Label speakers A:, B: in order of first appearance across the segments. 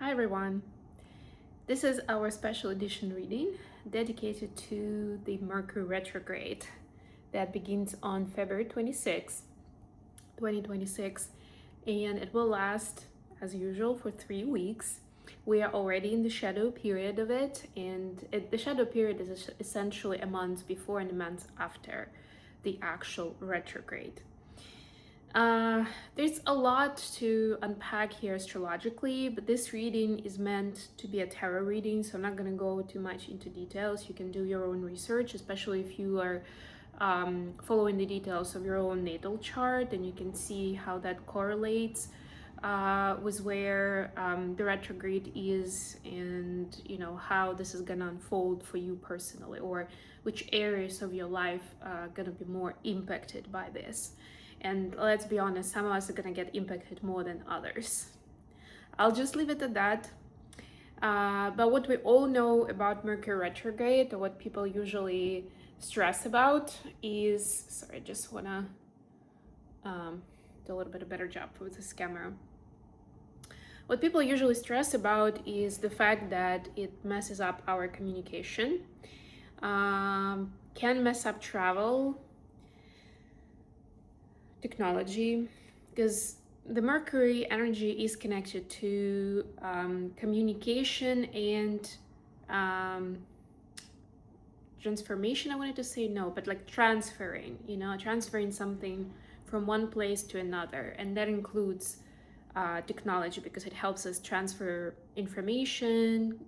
A: Hi everyone. This is our special edition reading dedicated to the Mercury retrograde that begins on February 26, 2026, and it will last as usual for 3 weeks. We are already in the shadow period of it, and the shadow period is essentially a month before and a month after the actual retrograde. There's a lot to unpack here astrologically, but this reading is meant to be a tarot reading, so I'm not going to go too much into details. You can do your own research, especially if you are following the details of your own natal chart, and you can see how that correlates with where the retrograde is, and how this is going to unfold for you personally, or which areas of your life are going to be more impacted by this. And let's be honest, some of us are gonna get impacted more than others. I'll just leave it at that. But what we all know about Mercury retrograde, or what people usually stress about, is, sorry, I just wanna do a little bit of better job with this camera. What people usually stress about is the fact that it messes up our communication, can mess up travel, technology, because the Mercury energy is connected to communication and transformation. I wanted to say no, but like transferring something from one place to another, and that includes technology, because it helps us transfer information,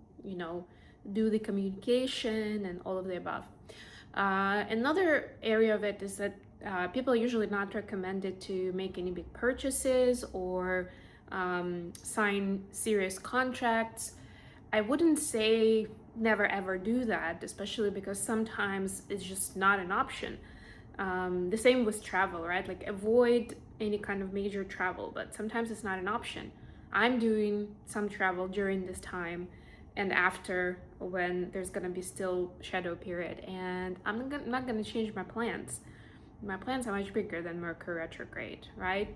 A: do the communication and all of the above. Another area of it is that people are usually not recommended to make any big purchases or sign serious contracts. I wouldn't say never ever do that, especially because sometimes it's just not an option. The same with travel, right? Like, avoid any kind of major travel, but sometimes it's not an option. I'm doing some travel during this time and after, when there's gonna be still shadow period, and I'm not gonna change my plans. My plans are much bigger than Mercury retrograde, right?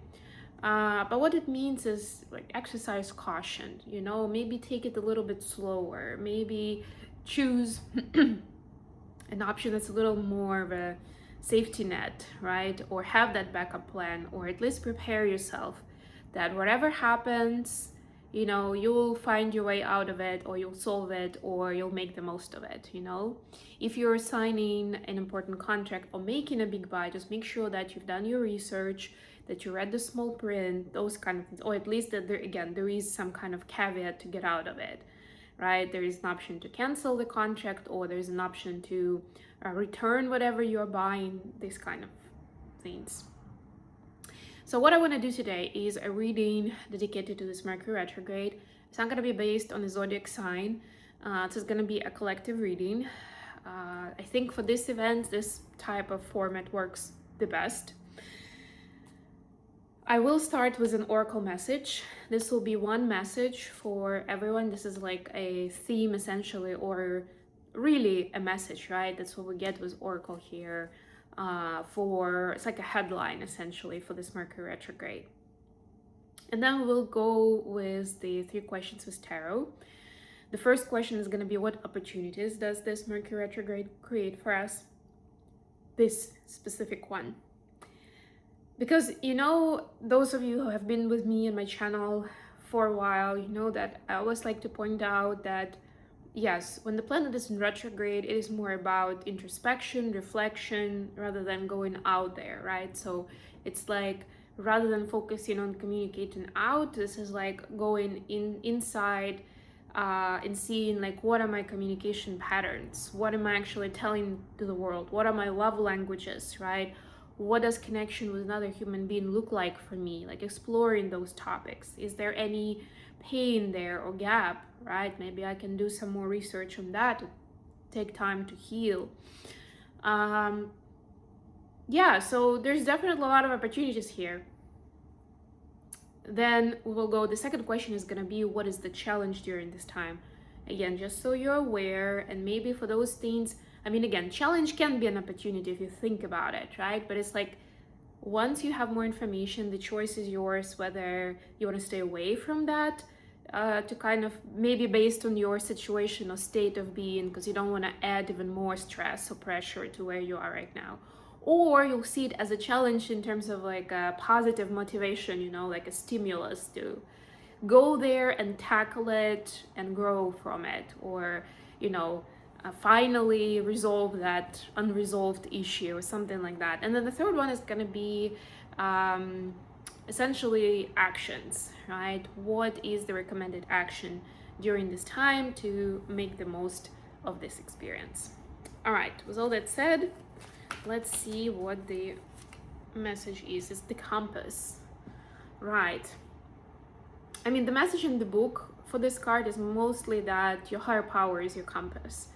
A: But what it means is, like, exercise caution, maybe take it a little bit slower, maybe choose an option that's a little more of a safety net, right? Or have that backup plan, or at least prepare yourself that whatever happens, you'll find your way out of it, or you'll solve it, or you'll make the most of it. If you're signing an important contract or making a big buy, just make sure that you've done your research, that you read the small print, those kind of things, or at least that there is some kind of caveat to get out of it, right? There is an option to cancel the contract, or there's an option to return whatever you're buying, these kind of things. So what I want to do today is a reading dedicated to this Mercury retrograde. It's not going to be based on a zodiac sign. It's just going to be a collective reading. I think for this event, this type of format works the best. I will start with an oracle message. This will be one message for everyone. This is like a theme, essentially, or really a message, right? That's what we get with oracle here. It's like a headline, essentially, for this Mercury retrograde. And then we'll go with the 3 questions with tarot. The first question is going to be, what opportunities does this Mercury retrograde create for us? This specific one. Because, those of you who have been with me and my channel for a while, that I always like to point out that, yes, when the planet is in retrograde, it is more about introspection, reflection, rather than going out there, right? So it's like, rather than focusing on communicating out, this is like going inside and seeing, like, what are my communication patterns? What am I actually telling to the world? What are my love languages, right? What does connection with another human being look like for me? Like, exploring those topics. Is there any pain there or gap, right? Maybe I can do some more research on that, take time to heal. Yeah, so there's definitely a lot of opportunities here. Then we will go, the second question is going to be, what is the challenge during this time? Again, just so you're aware, and maybe for those things, again, challenge can be an opportunity if you think about it, right? But it's like, once you have more information, the choice is yours, whether you want to stay away from that to kind of maybe based on your situation or state of being, because you don't want to add even more stress or pressure to where you are right now. Or you'll see it as a challenge in terms of like a positive motivation, you know, like a stimulus to go there and tackle it and grow from it, or, you know, finally resolve that unresolved issue or something like that. And then the third one is going to be essentially actions, right? What is the recommended action during this time to make the most of this experience? All right, with all that said, let's see what the message is. It's the compass, right? I mean, the message in the book for this card is mostly that your higher power is your compass,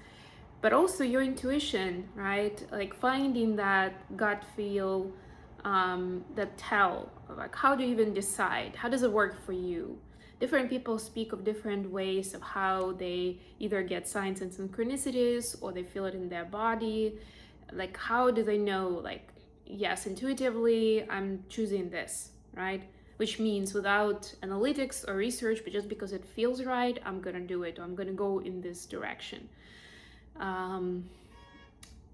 A: but also your intuition, right? Like finding that gut feel, that tell, like how do you even decide? How does it work for you? Different people speak of different ways of how they either get signs and synchronicities or they feel it in their body. Like, how do they know, like, yes, intuitively, I'm choosing this, right? Which means without analytics or research, but just because it feels right, I'm gonna do it, or I'm gonna go in this direction.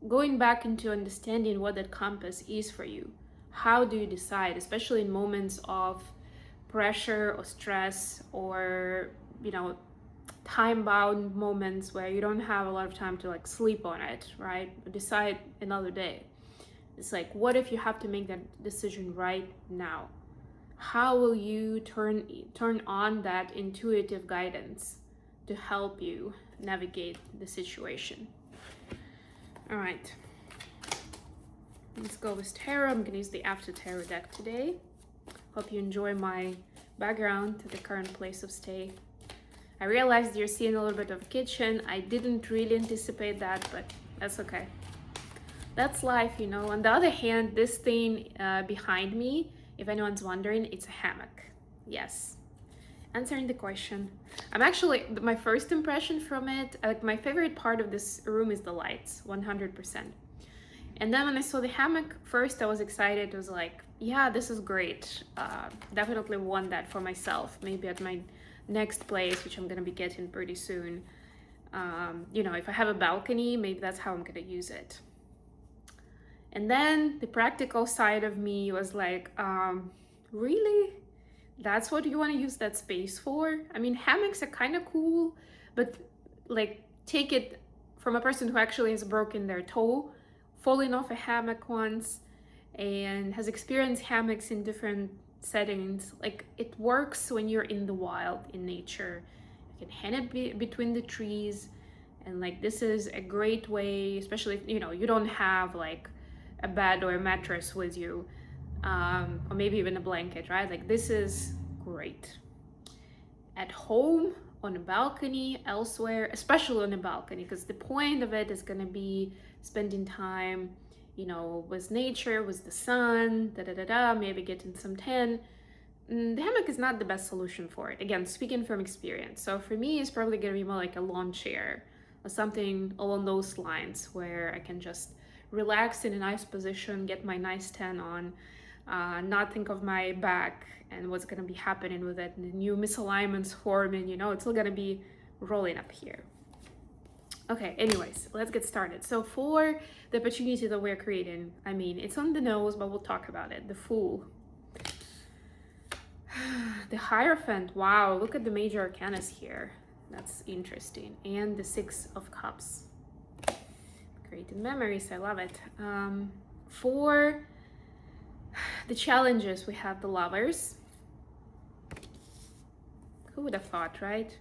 A: Going back into understanding what that compass is for you. How do you decide, especially in moments of pressure or stress, or, you know, time-bound moments where you don't have a lot of time to like sleep on it, right? Decide another day. It's like, what if you have to make that decision right now? How will you turn on that intuitive guidance to help you navigate the situation? All right, let's go with tarot. I'm gonna use the After Tarot deck today. Hope you enjoy my background to the current place of stay. I realized you're seeing a little bit of kitchen. I didn't really anticipate that, but that's okay. That's life, you know. On the other hand, this thing behind me, if anyone's wondering, it's a hammock. Yes, answering the question. I'm actually, my first impression from it, like my favorite part of this room is the lights, 100%. And then when I saw the hammock, first I was excited. I was like, yeah, this is great. Definitely want that for myself. Maybe at my next place, which I'm gonna be getting pretty soon. You know, if I have a balcony, maybe that's how I'm gonna use it. And then the practical side of me was like, really? That's what you want to use that space for? I mean, hammocks are kind of cool, but like, take it from a person who actually has broken their toe, falling off a hammock once, and has experienced hammocks in different settings. Like, it works when you're in the wild, in nature. You can hang it between the trees, and like, this is a great way, especially if, you know, you don't have like a bed or a mattress with you, or maybe even a blanket, right? Like, this is great. At home, on a balcony, elsewhere, especially on a balcony, because the point of it is gonna be spending time, you know, with nature, with the sun, maybe getting some tan. The hammock is not the best solution for it. Again, speaking from experience. So for me, it's probably gonna be more like a lawn chair or something along those lines, where I can just relax in a nice position, get my nice tan on, not think of my back and what's gonna be happening with it, and the new misalignments forming, you know, it's all gonna be rolling up here. Okay, anyways, let's get started. So for the opportunity that we're creating, I mean, it's on the nose, but we'll talk about it. The Fool. The Hierophant. Wow, look at the major arcanas here. That's interesting. And the Six of Cups. Creating memories, I love it. For the challenges, we have the Lovers. Who would have thought, right?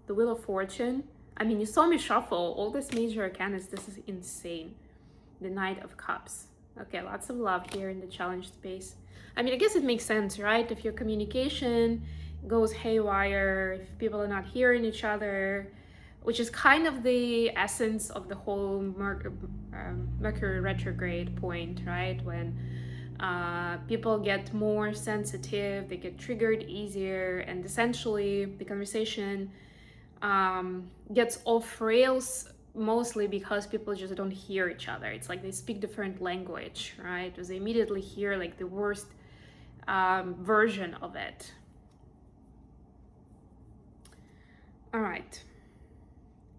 A: The Wheel of Fortune. I mean, you saw me shuffle all this major arcanas. This is insane. The Knight of Cups. Okay, lots of love here in the challenge space. I mean, I guess it makes sense, right? If your communication goes haywire, if people are not hearing each other, which is kind of the essence of the whole Mercury retrograde point, right? When people get more sensitive, they get triggered easier, and essentially the conversation gets off rails, mostly because people just don't hear each other. It's like they speak different language, right? Because they immediately hear like the worst version of it. All right.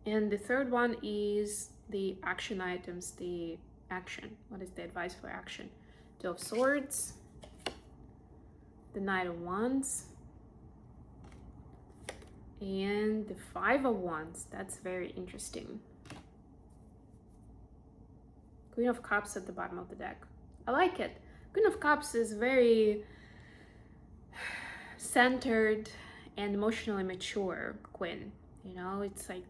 A: And the third one is the action items, the action. What is the advice for action? Two of Swords, the Knight of Wands, and the Five of Wands. That's very interesting. Queen of Cups at the bottom of the deck. I like it. Queen of Cups is very centered and emotionally mature queen. You know, it's like,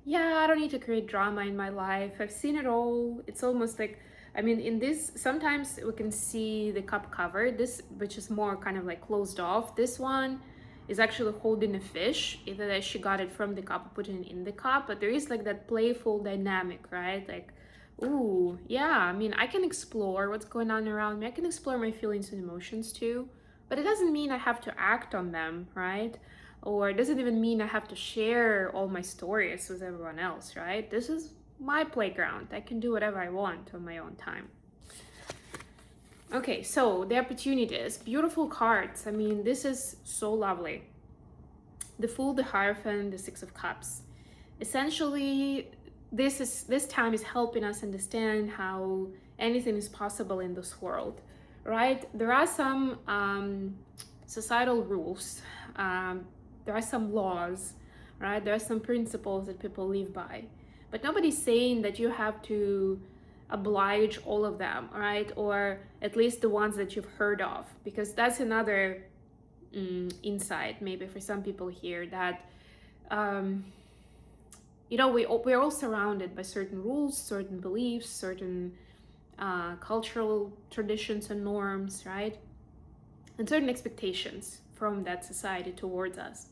A: yeah, I don't need to create drama in my life. I've seen it all. It's almost like, I mean, in this, sometimes we can see the cup cover, this, which is more kind of like closed off. This one is actually holding a fish, either that she got it from the cup or put it in the cup, but there is like that playful dynamic, right? Like, ooh, yeah, I mean, I can explore what's going on around me. I can explore my feelings and emotions too, but it doesn't mean I have to act on them, right? Or it doesn't even mean I have to share all my stories with everyone else, right? This is my playground. I can do whatever I want on my own time. Okay, so the opportunities, beautiful cards. I mean, this is so lovely. The Fool, the Hierophant, the Six of Cups. Essentially, this time is helping us understand how anything is possible in this world, right? There are some societal rules, there are some laws, right? There are some principles that people live by, but nobody's saying that you have to oblige all of them, right? Or at least the ones that you've heard of, because that's another insight maybe for some people here, that you know, we're all surrounded by certain rules, certain beliefs, certain cultural traditions and norms, right? And certain expectations from that society towards us.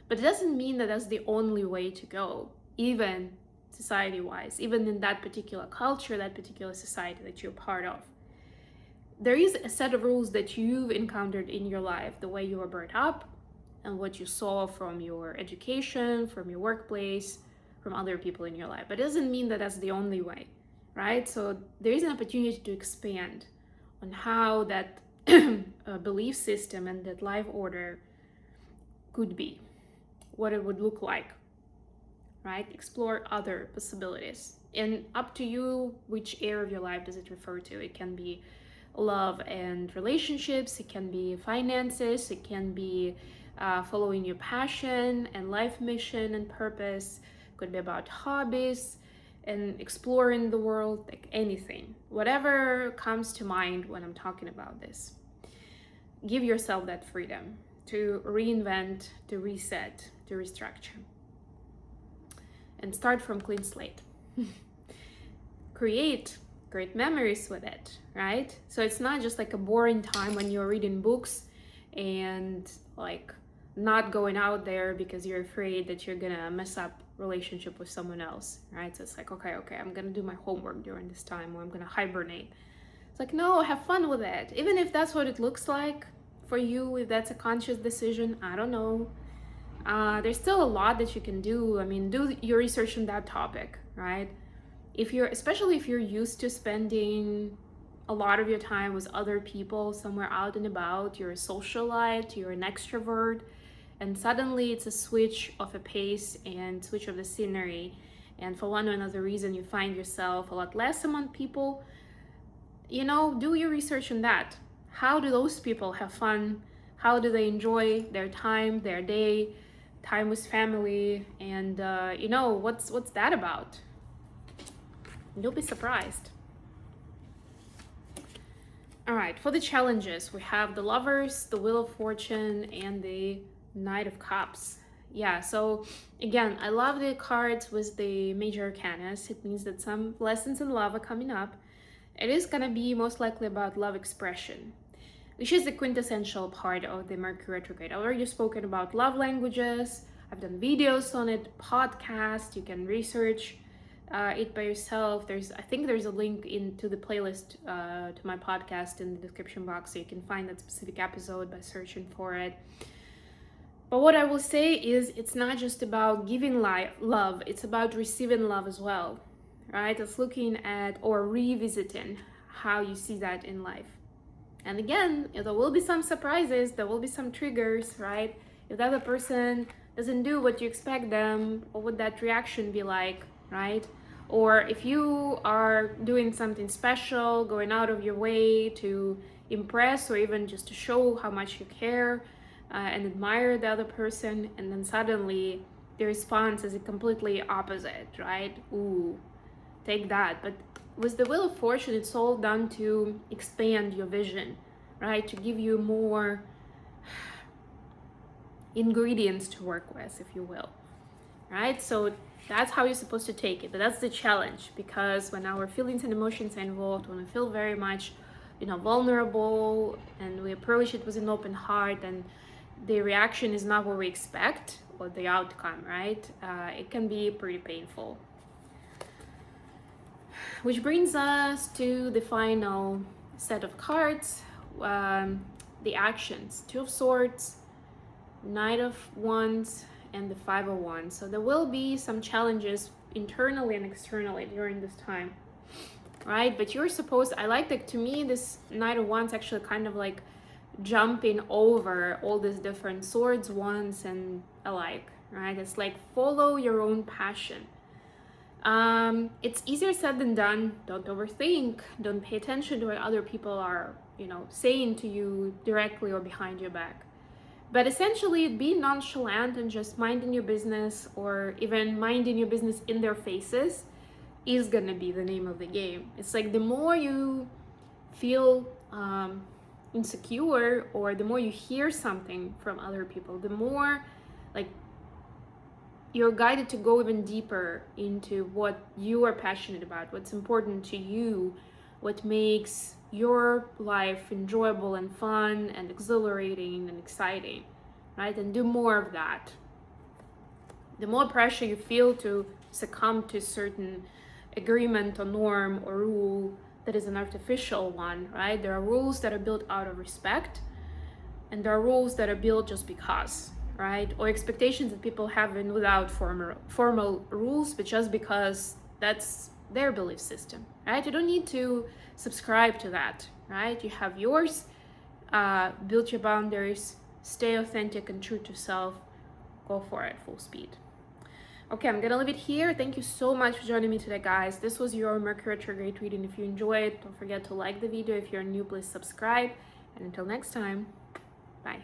A: But it doesn't mean that that's the only way to go, even society-wise, even in that particular culture, that particular society that you're part of. There is a set of rules that you've encountered in your life, the way you were brought up and what you saw from your education, from your workplace, from other people in your life. But it doesn't mean that that's the only way, right? So there is an opportunity to expand on how that belief system and that life order could be, what it would look like, right? Explore other possibilities, and up to you which area of your life does it refer to. It can be love and relationships, it can be finances, it can be following your passion and life mission and purpose, it could be about hobbies and exploring the world, like anything, whatever comes to mind when I'm talking about this. Give yourself that freedom to reinvent, to reset, to restructure, and start from clean slate. Create great memories with it, right? So it's not just like a boring time when you're reading books and like not going out there because you're afraid that you're gonna mess up relationship with someone else, right? So it's like, okay, I'm gonna do my homework during this time, or I'm gonna hibernate. It's like, no, have fun with it. Even if that's what it looks like for you, if that's a conscious decision, I don't know. There's still a lot that you can do. I mean, do your research on that topic, right? Especially if you're used to spending a lot of your time with other people somewhere out and about, you're a socialite, you're an extrovert, and suddenly it's a switch of a pace and switch of the scenery, and for one or another reason you find yourself a lot less among people, you know, do your research on that. How do those people have fun? How do they enjoy their time, their day, time with family, and you know, what's that about? You'll be surprised. All right, for the challenges, we have the Lovers, the Wheel of Fortune, and the Knight of Cups. Yeah, so again, I love the cards with the major arcanas. It means that some lessons in love are coming up. It is gonna be most likely about love expression, which is the quintessential part of the Mercury retrograde. I've already spoken about love languages. I've done videos on it, podcast. You can research it by yourself. I think there's a link into the playlist to my podcast in the description box, so you can find that specific episode by searching for it. But what I will say is, it's not just about giving love, it's about receiving love as well, right? It's looking at or revisiting how you see that in life. And again, there will be some surprises, there will be some triggers, right? If the other person doesn't do what you expect them, what would that reaction be like, right? Or if you are doing something special, going out of your way to impress or even just to show how much you care and admire the other person, and then suddenly the response is completely opposite, right? Ooh, take that. But with the Wheel of Fortune, it's all done to expand your vision, right? To give you more ingredients to work with, if you will, right? So that's how you're supposed to take it. But that's the challenge, because when our feelings and emotions are involved, when we feel very much, vulnerable, and we approach it with an open heart, and the reaction is not what we expect, or the outcome, right? It can be pretty painful. Which brings us to the final set of cards, the actions. Two of Swords, Knight of Wands, and the Five of Wands. So there will be some challenges internally and externally during this time, right? But you're supposed, I like that, to me, this Knight of Wands actually kind of like jumping over all these different swords, wands, and alike, right? It's like follow your own passion. It's easier said than done. Don't overthink. Don't pay attention to what other people are, saying to you directly or behind your back. But essentially, be nonchalant and just minding your business, or even minding your business in their faces, is gonna be the name of the game. It's like the more you feel insecure, or the more you hear something from other people, the more like you're guided to go even deeper into what you are passionate about, what's important to you, what makes your life enjoyable and fun and exhilarating and exciting, right? And do more of that. The more pressure you feel to succumb to a certain agreement or norm or rule that is an artificial one, right? There are rules that are built out of respect, and there are rules that are built just because, right? Or expectations that people have without formal rules, but just because that's their belief system, right? You don't need to subscribe to that, right? You have yours, build your boundaries, stay authentic and true to self, go for it full speed. Okay, I'm gonna leave it here. Thank you so much for joining me today, guys. This was your Mercury retrograde reading. If you enjoyed, don't forget to like the video. If you're new, please subscribe. And until next time, bye.